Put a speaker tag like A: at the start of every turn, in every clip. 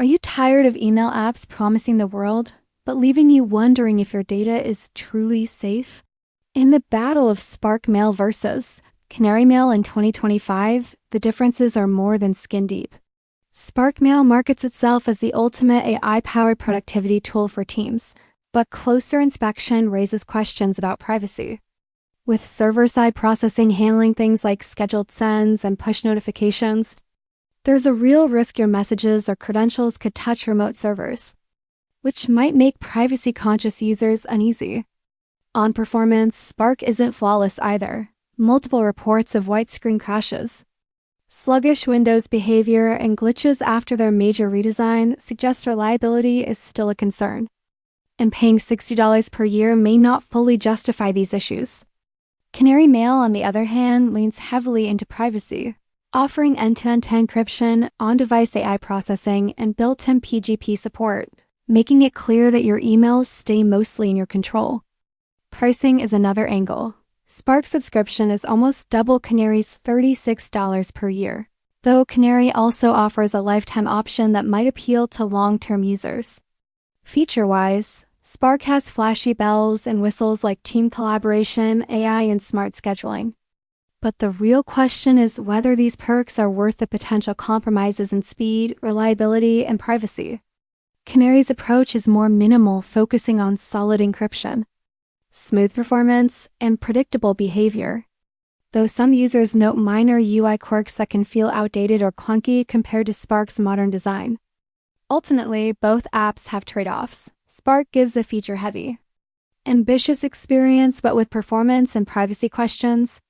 A: Are you tired of email apps promising the world, but leaving you wondering if your data is truly safe? In the battle of Spark Mail versus Canary Mail in 2025, the differences are more than skin deep. Spark Mail markets itself as the ultimate AI-powered productivity tool for teams, but closer inspection raises questions about privacy. With server-side processing handling things like scheduled sends and push notifications, there's a real risk your messages or credentials could touch remote servers, which might make privacy-conscious users uneasy. On performance, Spark isn't flawless either. Multiple reports of white screen crashes, sluggish Windows behavior, and glitches after their major redesign suggest reliability is still a concern. And paying $60 per year may not fully justify these issues. Canary Mail, on the other hand, leans heavily into privacy, offering end-to-end encryption, on-device AI processing, and built-in PGP support, making it clear that your emails stay mostly in your control. Pricing is another angle. Spark subscription is almost double Canary's $36 per year, though Canary also offers a lifetime option that might appeal to long-term users. Feature-wise, Spark has flashy bells and whistles like team collaboration, AI, and smart scheduling. But the real question is whether these perks are worth the potential compromises in speed, reliability, and privacy. Canary's approach is more minimal, focusing on solid encryption, smooth performance, and predictable behavior, though some users note minor UI quirks that can feel outdated or clunky compared to Spark's modern design. Ultimately, both apps have trade-offs. Spark gives a feature-heavy, ambitious experience but with performance and privacy questions,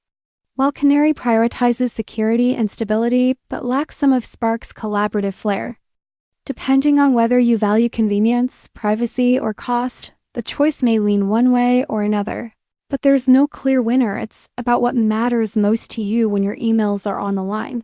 A: while Canary prioritizes security and stability but lacks some of Spark's collaborative flair. Depending on whether you value convenience, privacy, or cost, the choice may lean one way or another. But there's no clear winner. It's about what matters most to you when your emails are on the line.